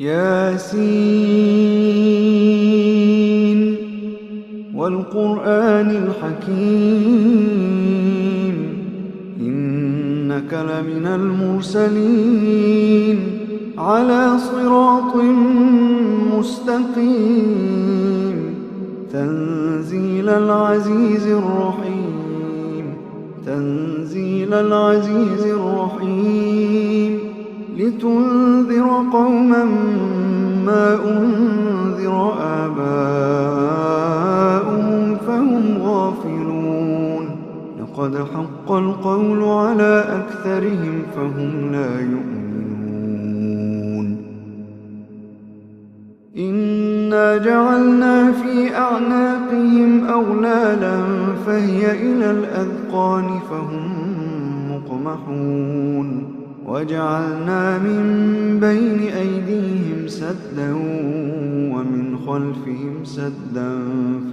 ياسين والقرآن الحكيم إنك لمن المرسلين على صراط مستقيم تنزيل العزيز الرحيم لتنذر قوما ما أنذر آباؤهم فهم غافلون لقد حق القول على أكثرهم فهم لا يؤمنون إنا جعلنا في أعناقهم أغلالا فهي إلى الأذقان فهم مقمحون وجعلنا من بين أيديهم سدا ومن خلفهم سدا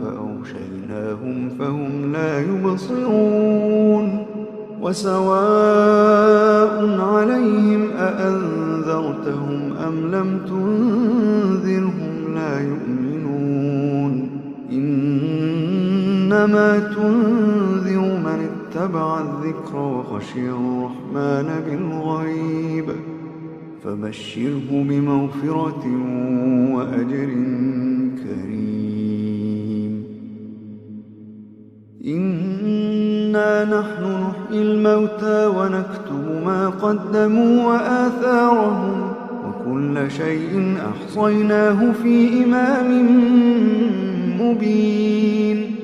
فأغشيناهم فهم لا يبصرون وسواء عليهم أأنذرتهم أم لم تنذرهم لا يؤمنون إنما تنذر من اتبع الذكر وخشي الرحمن بالغيب فبشره بمغفرة وأجر كريم إنا نحن نحيي الموتى ونكتب ما قدموا وآثارهم وكل شيء أحصيناه في إمام مبين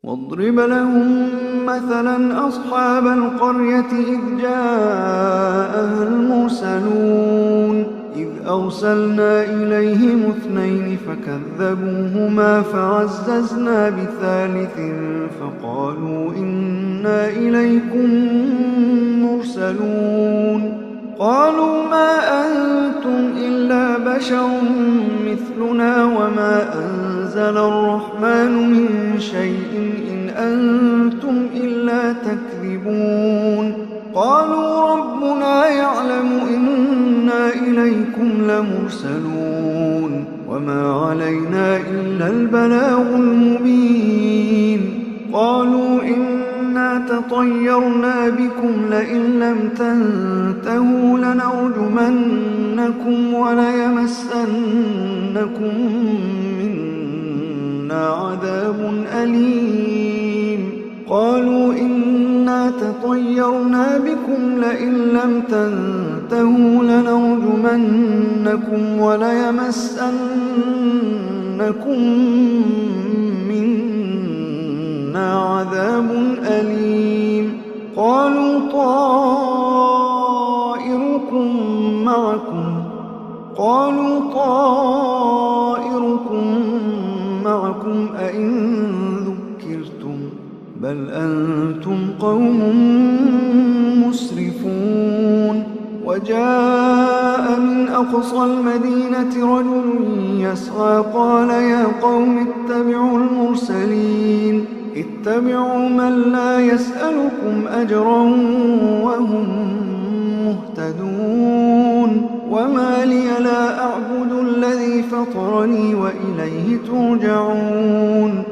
واضرب لهم مثلا أصحاب القرية إذ جاءها المرسلون إذ أرسلنا إليهم 2 فكذبوهما فعززنا بثالث فقالوا إنا إليكم مرسلون قالوا ما أنتم إلا بشر مثلنا وما أنزل الرحمن من شيء إن أنتم إلا تكذبون قالوا ربنا يعلم إنا إليكم لمرسلون وما علينا إلا البلاغ المبين قالوا إنا تطيرنا بكم لئن لم تنتهوا لنرجمنكم وليمسنكم منا عذاب أليم قالوا إنا تطيرنا بكم لئن لم تنتهوا لنرجمنكم وليمسنكم منا عذاب أليم قالوا طائركم معكم أئن ذكرتم بل أنتم قوم مسرفون وجاء من أقصى المدينة رجل يسعى قال يا قوم اتبعوا المرسلين اتبعوا من لا يسألكم أجرا وهم مهتدون وما لي لا أعبد الذي فطرني وإليه ترجعون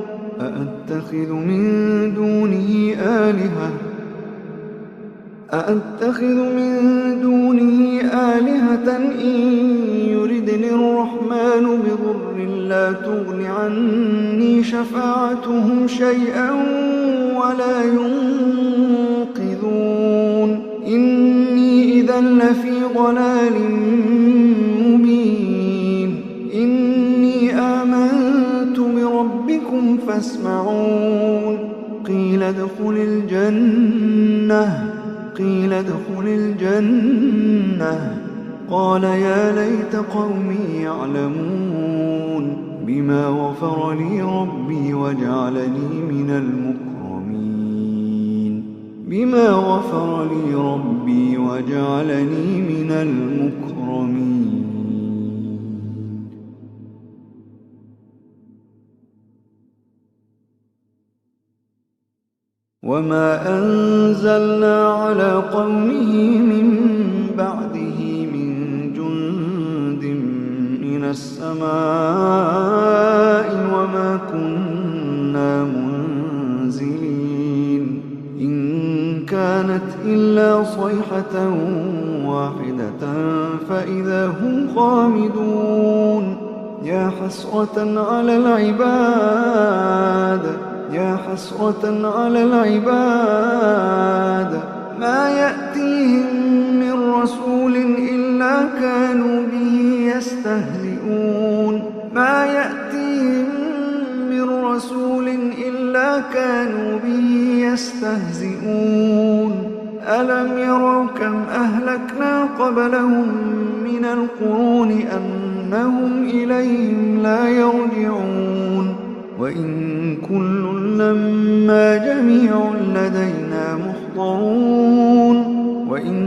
أأتخذ من دونه آلهة إن يردني الرحمن بضر لا تغن عني شفاعتهم شيئا ولا ينقذون إني إذا لفي ضلال مبين إني آمنت بربكم فاسمعون قيل ادخل الجنة قال يا ليت قومي يعلمون بما غفر لي ربي وجعلني من المكرمين وما أنزلنا على قومه من بعده من جند من السماء وما كنا منزلين إن كانت إلا صيحة واحدة فإذا هم خامدون يا حسرة على العباد يا حسرة على العباد ما يأتيهم من رسول إلا كانوا به يستهزئون ما يأتيهم من رسول إلا كانوا به يستهزئون ألم يروا كم أهلكنا قبلهم من القرون أنهم إليهم لا يرجعون وإن كل لما جميع لدينا محضرون وإن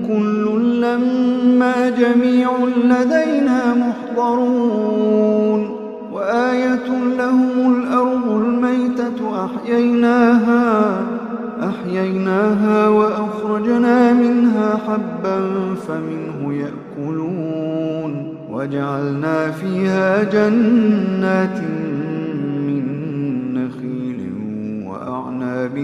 كل لما جميع لدينا محضرون وآية لهم الأرض الميتة أحييناها وأخرجنا منها حبا فمنه يأكلون وجعلنا فيها جنات من نخيل وأعناب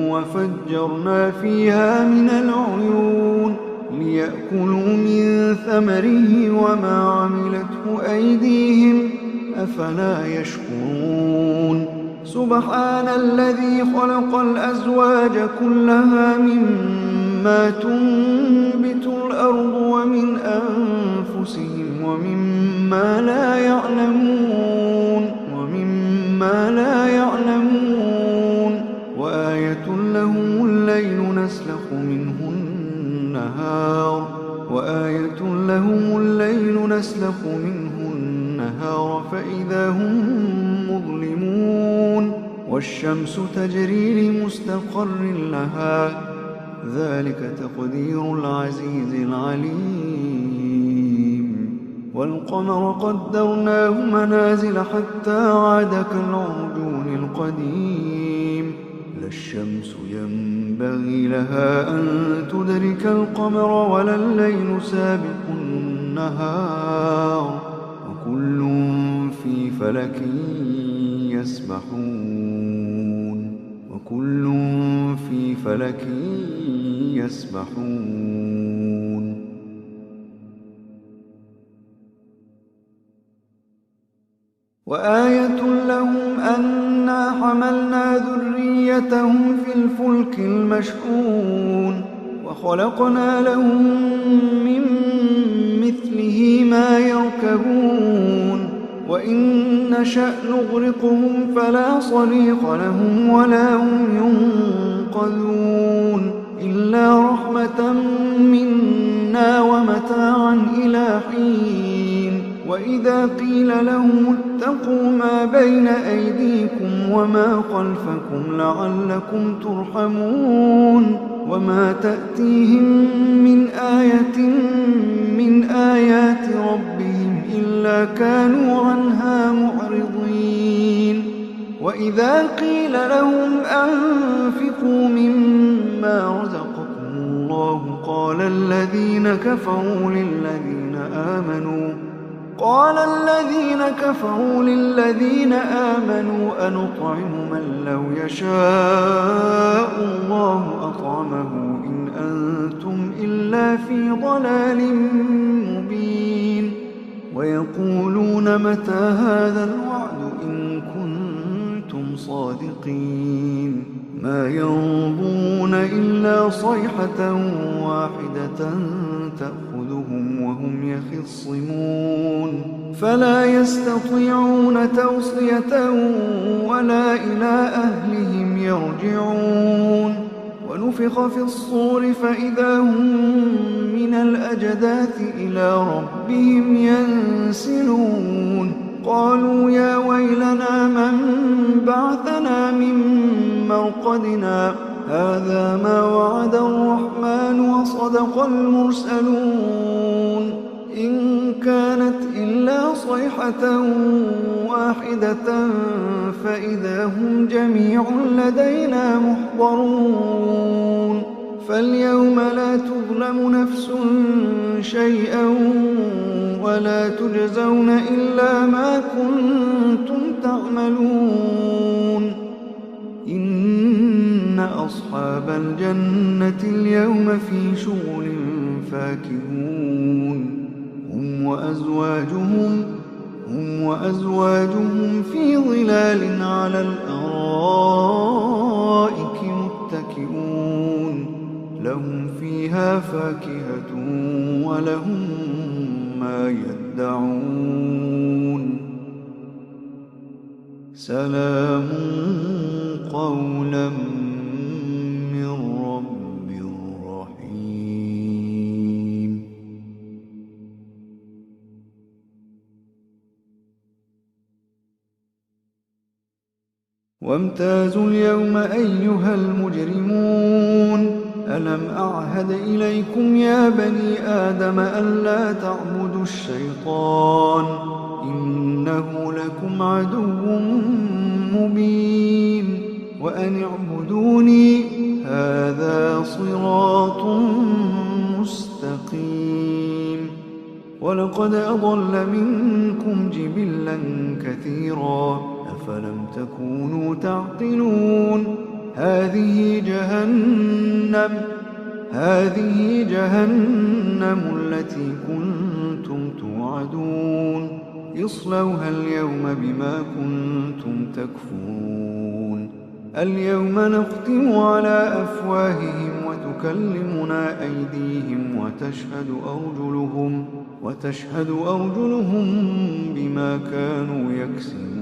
وفجرنا فيها من العيون ليأكلوا من ثمره وما عملته أيديهم أفلا يشكرون سبحان الذي خلق الأزواج كلها مما تنبت الأرض ومن أنفسهم ومما لا يعلمون وآية لهم الليل نسلخ منه النهار فإذا هم مظلمون والشمس تجري لمستقر لها ذلك تقدير العزيز العليم والقمر قدرناه منازل حتى عاد كالعرجون القديم لا الشمس ينبغي لها أن تدرك القمر ولا الليل سابق النهار وكل في فلك يسبحون وآية لهم أنا حملنا ذريتهم في الفلك المشحون وخلقنا لهم من مثله ما يركبون وإن نشأ نغرقهم فلا صريخ لهم ولا هم ينقذون إلا رحمة منا ومتاعا إلى حين وإذا قيل لهم اتقوا ما بين أيديكم وما خلفكم لعلكم ترحمون وما تأتيهم من آية من آيات ربهم إلا كانوا عنها معرضين وإذا قيل لهم أنفقوا مما رزقكم الله قال الذين كفروا للذين آمنوا أنطعم من لو يشاء الله أطعمه إن أنتم إلا في ضلال مبين ويقولون متى هذا الوعد إن كنتم صادقين ما ينظرون إلا صيحة واحدة تأخذهم وهم يخصمون فلا يستطيعون توصية ولا إلى أهلهم يرجعون ونفخ في الصور فإذا هم من الأجداث إلى ربهم ينسلون قالوا يا ويلنا من بعثنا من مرقدنا هذا ما وعد الرحمن وصدق المرسلون إن كانت إلا صيحة واحدة فإذا هم جميع لدينا محضرون فاليوم لا تظلم نفس شيئا ولا تجزون إلا ما كنتم تعملون إن أصحاب الجنة اليوم في شغل فاكهون هم وأزواجهم في ظلال على الأرائك متكئون لهم فيها فاكهة ولهم ما يدعون سلام قولا من رب رحيم. وامتازوا اليوم أيها المجرمون ألم أعهد إليكم يا بني آدم ألا تعبدوا الشيطان إنه لكم عدو مبين وأن اعبدوني هذا صراط مستقيم ولقد أضل منكم جبلا كثيرا أفلم تكونوا تعقلون هذه جهنم التي كنتم توعدون اصلوها اليوم بما كنتم تكفرون اليوم نختم على أفواههم وتكلمنا أيديهم وتشهد أرجلهم بما كانوا يكسبون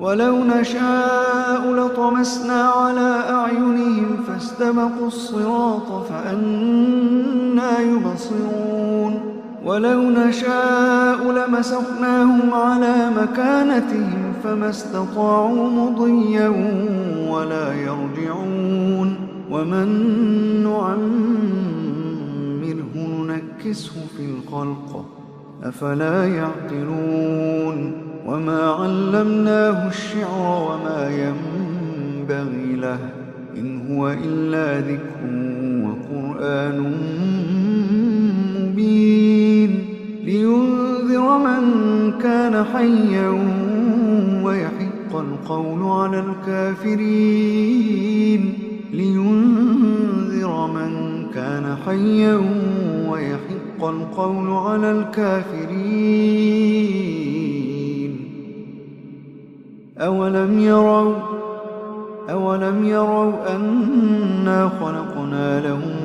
ولو نشاء لطمسنا على أعينهم فاستبقوا الصراط فأنى يبصرون ولو نشاء لمسخناهم على مكانتهم فما استطاعوا مضيا ولا يرجعون ومن نعمره ننكسه في الخلق أفلا يعقلون وما علمناه الشعر وما ينبغي له إن هو إلا ذكر وقرآن مبين لينذر من كان حيا ويحق القول على الكافرين لينذر من كان حيا ويحق القول على الكافرين أولم يروا أنا خلقنا لهم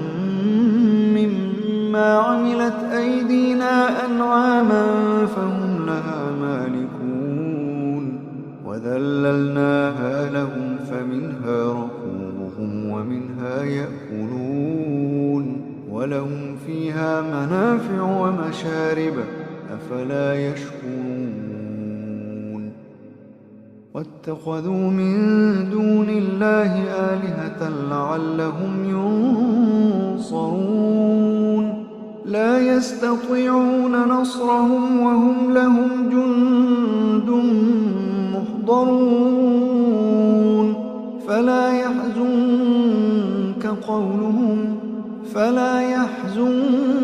مما عملت أيدينا أنعاما فهم لها مالكون وذللناها لهم فمنها ركوبهم ومنها يأكلون ولهم فيها منافع ومشارب أفلا يشكرون واتخذوا من دون الله آلهة لعلهم ينصرون لا يستطيعون نصرهم وهم لهم جند محضرون فلا يحزنك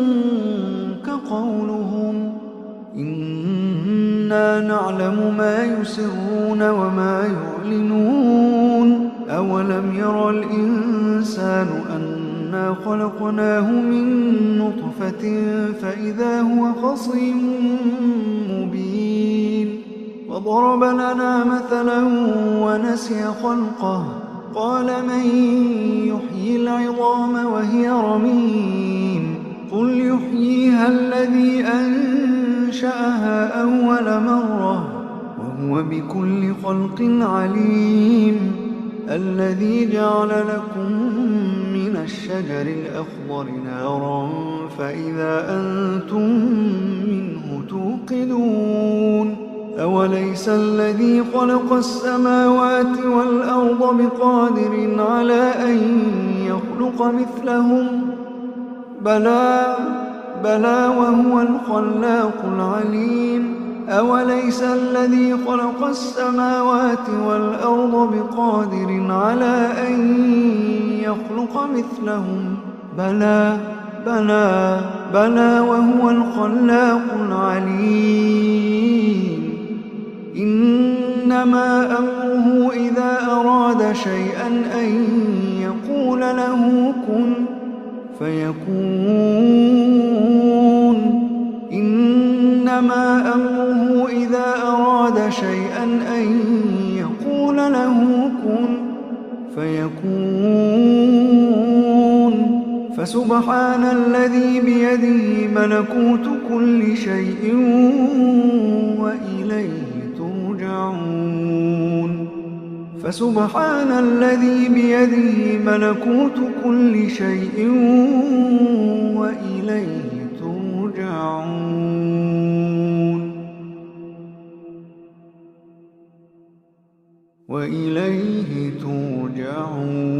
قولهم إنا نعلم ما يسرون وما يعلنون أولم يرى الإنسان أنا خلقناه من نطفة فإذا هو خصيم مبين وضرب لنا مثلا ونسي خلقه قال من يحيي العظام وهي رميم قل يحييها الذي أنشأها أول مرة وهو بكل خلق عليم الذي جعل لكم من الشجر الأخضر نارا فإذا أنتم منه توقدون أوليس الذي خلق السماوات والأرض بقادر على أن يخلق مثلهم بلى وهو الخلاق العليم أوليس الذي خلق السماوات والأرض بقادر على أن يخلق مثلهم بلى بلى بلى وهو الخلاق العليم إنما أمره إذا أراد شيئا أن يقول له كن فيكون إنما أمره إذا أراد شيئا أن يقول له كن فيكون فسبحان الذي بيده ملكوت كل شيء وإليه ترجعون فسبحان الذي بيده ملكوت كل شيء وإليه ترجعون وإليه ترجعون